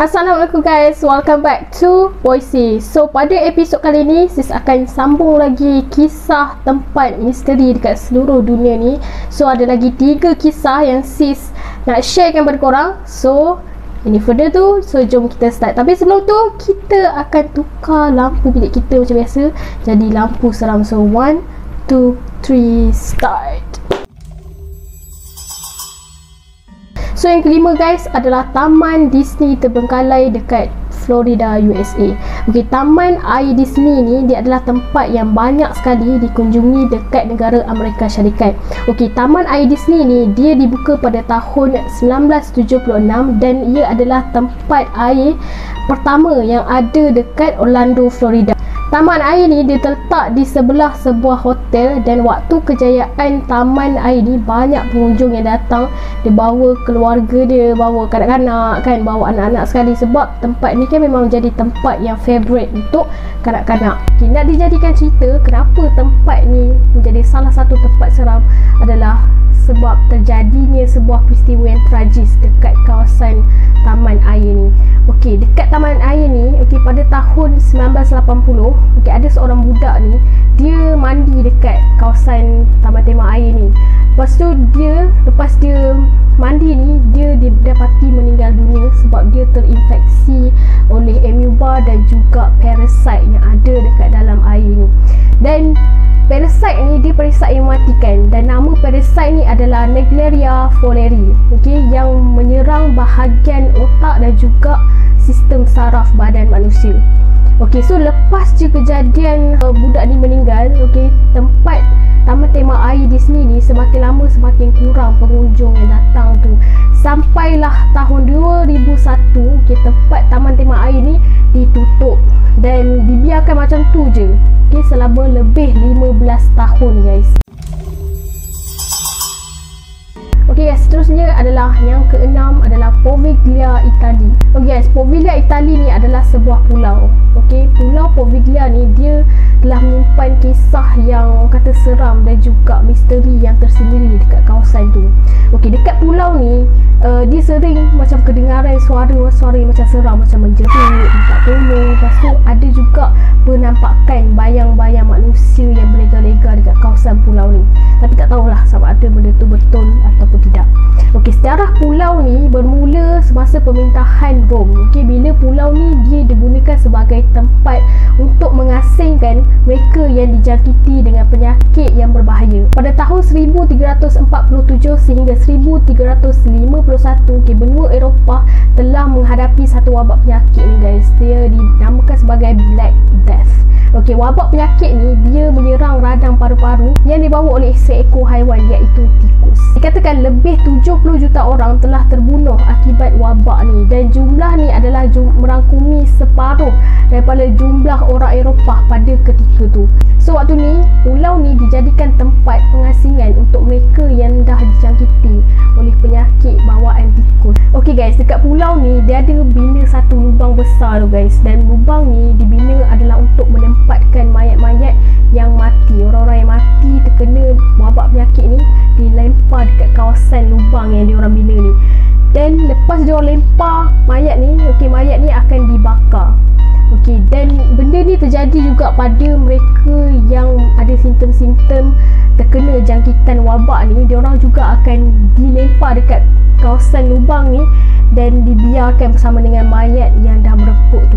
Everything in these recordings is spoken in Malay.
Assalamualaikum guys, welcome back to Voices. So pada episod kali ni sis akan sambung lagi kisah tempat misteri dekat seluruh dunia ni. So ada lagi 3 kisah yang sis nak sharekan kepada korang. So ini further tu, so jom kita start. Tapi sebelum tu kita akan tukar lampu bilik kita macam biasa jadi lampu seram. So 1, 2, 3 start. So yang kelima guys adalah Taman Disney terbengkalai dekat Florida, USA. Okey, Taman Air Disney ni dia adalah tempat yang banyak sekali dikunjungi dekat negara Amerika Syarikat. Okey, Taman Air Disney ni dia dibuka pada tahun 1976 dan ia adalah tempat air pertama yang ada dekat Orlando, Florida. Taman air ni dia terletak di sebelah sebuah hotel dan waktu kejayaan taman air ni banyak pengunjung yang datang. Dia bawa keluarga dia, bawa kanak-kanak kan, bawa anak-anak sekali sebab tempat ni kan memang jadi tempat yang favourite untuk kanak-kanak. Okay, nak dijadikan cerita kenapa tempat ni menjadi salah satu tempat seram adalah sebab terjadinya sebuah peristiwa yang tragis dekat kawasan taman air ni. Okey, dekat taman air ni, okey, pada tahun 1980, okey, ada seorang budak ni, dia mandi dekat kawasan taman tema air ni. Lepas tu lepas dia mandi ni, dia didapati meninggal dunia sebab dia terinfeksi oleh amoeba dan juga parasite yang ada dekat dalam air ni. Dan parasite ni dia parasite yang mematikan dan nama parasite ni adalah Naegleria fowleri, okey, yang menyerang bahagian otak dan juga sistem saraf badan manusia. Okey, so lepas je kejadian budak ni meninggal, okey, tempat taman tema air Disney ni semakin lama semakin kurang pengunjung yang datang tu. Sampailah tahun 2001, okey, tempat taman tema air ni ditutup dan dibiarkan macam tu je. Okey, selama lebih 15 tahun guys. Okey guys, seterusnya adalah yang keenam adalah Poveglia, Itali. Okey guys, Poveglia, Itali ni adalah sebuah pulau. Okey, Pulau Poveglia ni dia telah menyimpan kisah yang kata seram dan juga misteri yang tersendiri dekat kawasan tu. Okey, dekat pulau ni dia sering macam kedengaran suara-suara yang macam seram, macam menjerit, minta tolong. Lepas tu ada juga penampakan bayang-bayang manusia yang berlega-lega dekat kawasan pulau ni. Tapi tak tahulah sama ada benda tu betul ataupun tidak. Okey, sejarah pulau ni bermula semasa pemerintahan Rom. Okey, bila pulau ni dia digunakan sebagai tempat untuk mengasingkan mereka yang dijangkiti dengan penyakit yang berbahaya. Pada tahun 1347 sehingga 1351, okey, benua Eropah telah menghadapi satu wabak penyakit ni guys. Dia dinamakan sebagai Black Death. Okey, wabak penyakit ni dia menyerang radang paru-paru yang dibawa oleh seekor haiwan iaitu tikus. Dikatakan lebih 70 juta orang telah terbunuh akibat wabak ni dan jumlah ni adalah merangkumi separuh daripada jumlah orang Eropah pada ketika tu. So waktu ni pulau ni dijadikan tempat pengasingan untuk mereka yang dah dijangkiti oleh penyakit bawaan tikus. Okey guys, dekat pulau ni dia ada bina satu lubang besar tu guys, dan lubang ni dibina adalah untuk menempatkan mayat-mayat yang mati. Orang-orang yang mati terkena wabak penyakit ni dilempar dekat kawasan lubang yang diorang bina ni. Dan lepas diorang lempar mayat ni, okey, mayat ni akan dibakar. Okey, dan benda ni terjadi juga pada mereka yang ada simptom-simptom terkena jangkitan wabak ni. Diorang juga akan dilempar dekat kawasan lubang ni dan dibiarkan bersama dengan mayat yang dah merepuk tu.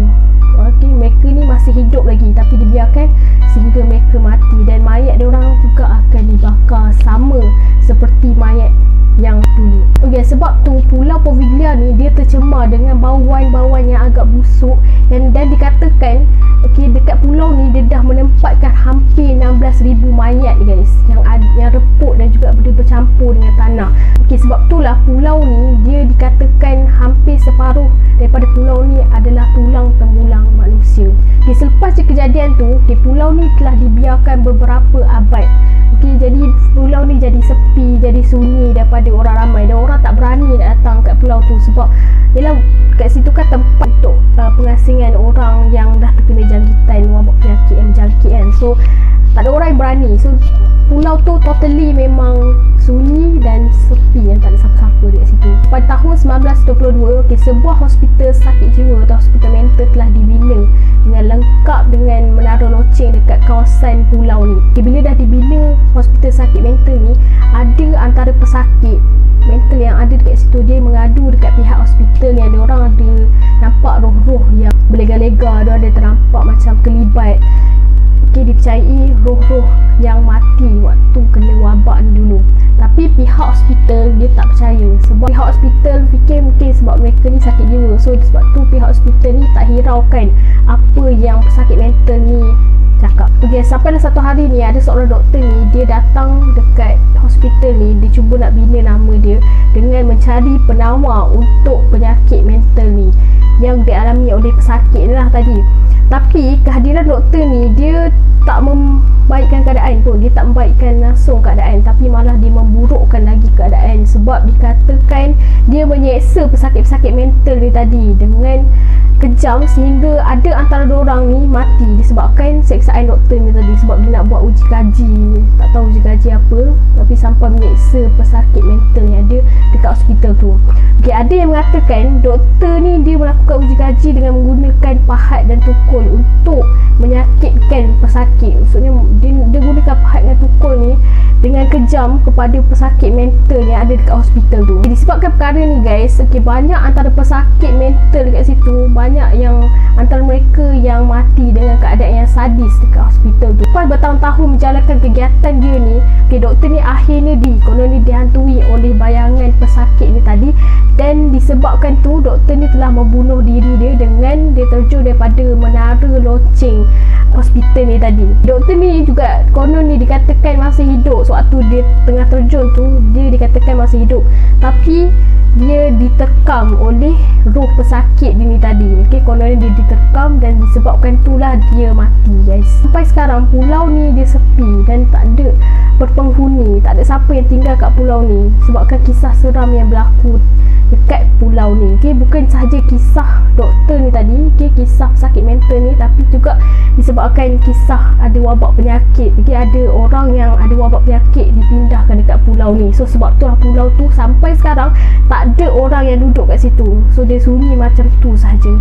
Okey, mereka ni masih hidup lagi tapi dibiarkan sehingga mereka mati dan mayat diorang juga akan dibakar sama seperti mayat yang dulu. Okey, sebab tu Pulau Poveglia ni dia tercemar dengan bauan-bauan yang agak busuk dan dikatakan okey, dekat pulau ni dia dah menempatkan hampir 16,000 mayat guys yang repuk dan juga bercampur dengan tanah. Okey, sebab itulah pulau ni dia dikatakan hampir separuh daripada pulau ni adalah tulang temulang manusia. Okey, selepas kejadian tu, okey, pulau ni telah dibiarkan beberapa abad. Okey, jadi pulau ni jadi sepi, jadi sunyi daripada orang ramai dan orang tak berani nak datang kat pulau tu sebab yelah kat situ kan tempat untuk pengasingan orang yang dah terkena jangkitan wabak penyakit yang menjangkit kan. So tak ada orang yang berani. So pulau tu totally memang sunyi dan sepi, yang tak ada siapa-siapa dekat situ. pada tahun 1922, sebuah hospital sakit jiwa atau hospital mental telah dibina dengan lengkap dengan menara loceng dekat kawasan pulau ni. Bila dah dibina hospital sakit mental ni, ada antara pesakit mental yang ada dekat situ, dia mengadu dekat pihak hospital ni, ada orang ada nampak roh-roh yang berlega-lega, ada ternampak macam kelibat. Dipercayai roh-roh yang mati waktu kena wabak ni dulu. Tapi pihak hospital dia tak percaya, sebab pihak hospital fikir mungkin sebab mereka ni sakit jiwa. So sebab tu pihak hospital ni tak hiraukan apa yang pesakit mental ni cakap. Sampailah satu hari ni ada seorang doktor ni, dia datang dekat hospital ni, dia cuba nak bina nama dia dengan mencari penawar untuk penyakit mental ni yang dialami oleh pesakit ni lah tadi. Tapi kehadiran doktor ni, dia tak membaikkan keadaan pun, dia tak membaikkan langsung keadaan, tapi malah dia memburukkan lagi keadaan, sebab dikatakan dia menyeksa pesakit-pesakit mental ni tadi dengan kejam sehingga ada antara diorang ni mati disebabkan seksaan doktor ni tadi, sebab dia nak buat uji kaji, tak tahu uji kaji apa, tapi sampai menyeksa pesakit mental yang ada dekat hospital tu. Ada yang mengatakan doktor ni dia melakukan uji kaji dengan menggunakan pahat dan tukul untuk menyakitkan pesakit. Maksudnya dia gunakan pahat dan tukul ni dengan kejam kepada pesakit mental yang ada dekat hospital tu. Disebabkan perkara ni guys, banyak antara pesakit mental dekat situ, banyak yang antara mereka yang mati dengan keadaan yang sadis dekat hospital tu. Lepas bertahun-tahun menjalankan kegiatan dia ni, doktor ni akhirnya kononnya dihantui oleh bayangan pesakit ni tadi, dan disebabkan tu doktor ni telah membunuh diri dia dengan dia terjun daripada menara loceng hospital ni tadi. Doktor ni juga konon ni dikatakan masih hidup. Sewaktu dia tengah terjun tu, dia dikatakan masih hidup, tapi dia diterkam oleh roh pesakit dia ni tadi. Konon dia diterkam dan disebabkan itulah dia mati guys. Sampai sekarang pulau ni dia sepi dan tak ada berpenghuni, tak ada siapa yang tinggal kat pulau ni sebabkan kisah seram yang berlaku dekat pulau ni. Bukan sahaja kisah doktor ni tadi, kisah pesakit mental ni, tapi juga disebabkan kisah ada wabak penyakit. Ada orang yang ada wabak penyakit dipindahkan dekat pulau ni. So sebab tu lah pulau tu sampai sekarang tak ada orang yang duduk kat situ. So dia sunyi macam tu sahaja.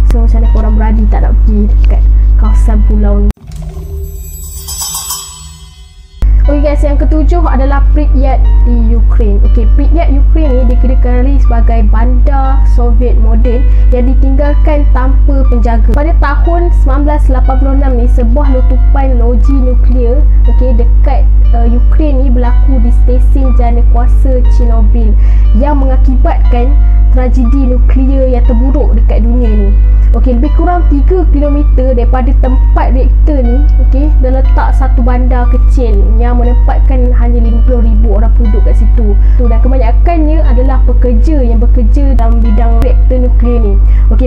So macam mana korang berani tak nak pergi dekat kawasan pulau ni. Okay guys, yang ketujuh adalah Pripyat di Ukraine. Pripyat Ukraine ni dikenali sebagai bandar Soviet moden yang ditinggalkan tanpa penjaga. Pada tahun 1986 ni, sebuah letupan loji nuklear dekat Ukraine ni berlaku di stesen jana kuasa Chernobyl yang mengakibatkan tragedi nuklear yang terburuk dekat dunia ni. Lebih kurang 3 km daripada tempat reaktor ni, dah letak satu bandar kecil yang menempatkan hanya 50,000 orang penduduk kat situ. Dan kebanyakannya adalah pekerja yang bekerja dalam bidang reaktor nuklear ni.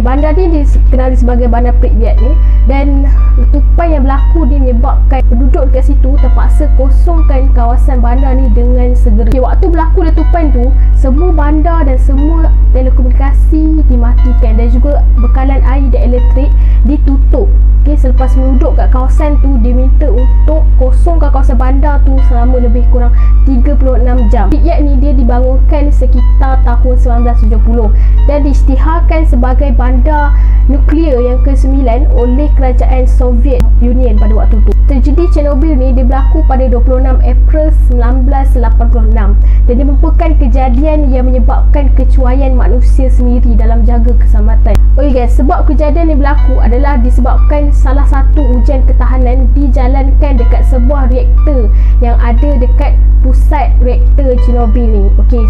Bandar ni dikenali sebagai bandar Pripyat ni, dan letupan yang berlaku ni menyebabkan penduduk dekat situ terpaksa kosongkan kawasan bandar ni dengan segera. Waktu berlaku letupan tu, semua bandar dan semua telekomunikasi dimatikan dan juga bekalan air dan elektrik ditutup. Selepas penduduk kat kawasan tu diminta untuk kosongkan kawasan bandar tu selama lebih kurang 36 jam. Pripyat ni dia dibangunkan sekitar tahun 1970 dan diisytiharkan sebagai bandar nuklear yang ke-9 oleh kerajaan Soviet Union pada waktu tu. Tragedi Chernobyl ni dia berlaku pada 26 April 1986 dan dia merupakan kejadian yang menyebabkan kecuaian manusia sendiri dalam jaga keselamatan. Guys, sebab kejadian ni berlaku adalah disebabkan salah satu ujian ketahanan dijalankan dekat sebuah reaktor yang ada dekat pusat reaktor Chernobyl ni.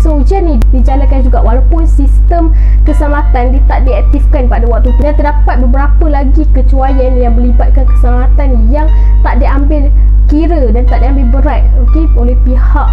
So ujian ni dijalankan juga walaupun sistem keselamatan dia tak diaktifkan pada waktu tu, dan terdapat beberapa lagi kecuaian yang melibatkan keselamatan yang tak diambil kira dan tak diambil berat oleh pihak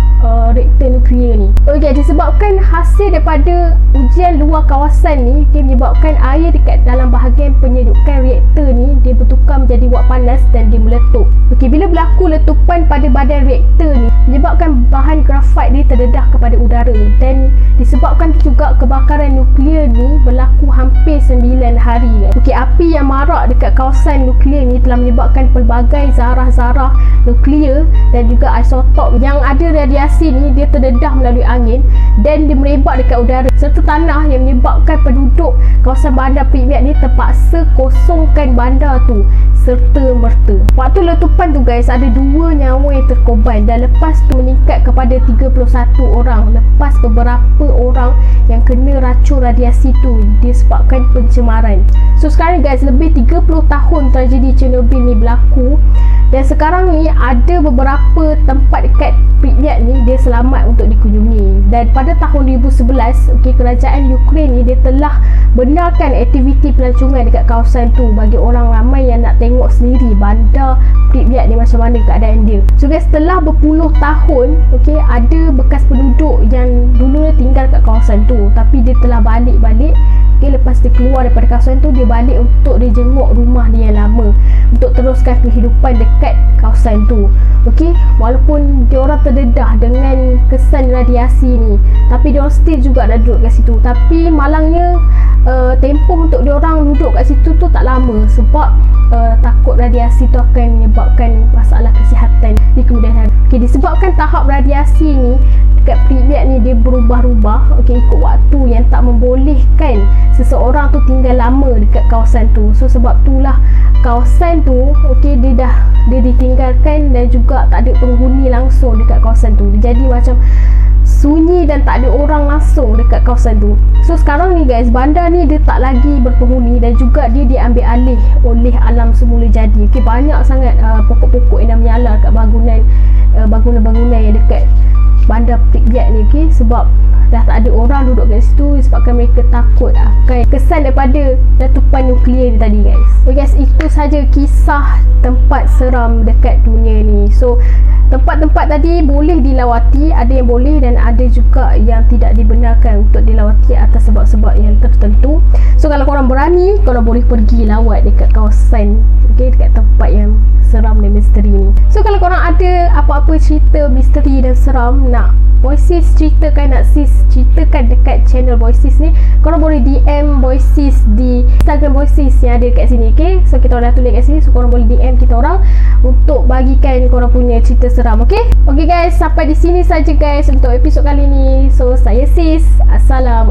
reaktor nuklear ni. Disebabkan hasil daripada ujian luar kawasan ni menyebabkan air dekat dalam bahagian penyedukan reaktor ni dia bertukar menjadi wap panas dan dia meletup. Bila berlaku letupan pada badan reaktor ni menyebabkan bahan grafit ni terdedah kepada udara. Dan disebabkan juga kebakaran nuklear ni berlaku hampir 9 hari guys. Okey, api yang marak dekat kawasan nuklear ni telah menyebabkan pelbagai zarah-zarah nuklear dan juga isotop yang ada radiasi ni dia terdedah melalui angin dan dia merebak dekat udara serta tanah yang menyebabkan penduduk kawasan bandar Pripyat ni terpaksa kosongkan bandar tu serta merta. Waktu letupan tu guys, ada 2 nyawa yang terkorban dan lepas tu meningkat kepada 31 orang lepas beberapa orang yang kena racun radiasi tu disebabkan pencemaran. So sekarang guys, lebih 30 tahun tragedi Chernobyl ni berlaku dan sekarang ni ada beberapa tempat dekat Pripyat ni dia selamat untuk dikunjungi. Dan pada tahun 2011, okey, kerajaan Ukraine ni dia telah benarkan aktiviti pelancongan dekat kawasan tu bagi orang ramai yang nak tengok sendiri bandar Pripyat ni macam mana keadaan dia. So guys, setelah berpuluh tahun, okey, ada bekas penduduk yang dulu tinggal kat kawasan tu tapi dia telah balik. Okay, lepas dia keluar daripada kawasan tu, dia balik untuk dia jenguk rumah dia yang lama untuk teruskan kehidupan dekat kawasan tu. Okey, walaupun dia orang terdedah dengan kesan radiasi ni, tapi dia orang still juga dah duduk kat situ. Tapi malangnya tempoh untuk dia orang duduk kat situ tu tak lama sebab takut radiasi tu akan menyebabkan masalah kesihatan di kemudian hari. Okey, disebabkan tahap radiasi ni dekat Pripyat ni dia berubah-ubah, okey, ikut waktu yang tak membolehkan seseorang tu tinggal lama dekat kawasan tu. So sebab itulah kawasan tu, okey, dia ditinggalkan dan juga tak ada penghuni langsung dekat kawasan tu. Dia jadi macam sunyi dan tak ada orang langsung dekat kawasan tu. So sekarang ni guys, bandar ni dia tak lagi berpenghuni dan juga dia diambil alih oleh alam semula jadi. Okey, banyak sangat pokok-pokok yang dah menyala kat bangunan-bangunan yang dekat bandar Pripyat ni, okey, sebab dah tak ada orang duduk kat situ disebabkan mereka takut akan kesan daripada letupan nuklear ni tadi guys. So guys, itu saja kisah tempat seram dekat dunia ni. So tempat-tempat tadi boleh dilawati, ada yang boleh dan ada juga yang tidak dibenarkan untuk dilawati atas sebab-sebab yang tertentu. So kalau korang berani, korang boleh pergi lawat dekat kawasan, okay, dekat tempat yang seram dan misteri ni. So kalau korang ada apa-apa cerita misteri dan seram nak Voices ceritakan, nak sis ceritakan dekat channel Voices ni, korang boleh DM Voices di Instagram Voices yang ada dekat sini, okay? So kita dah tulis kat sini, so korang boleh DM kita orang untuk bagikan korang punya cerita seram, okay? Okay guys, sampai di sini saja guys untuk episod kali ni. So saya sis, Assalamualaikum.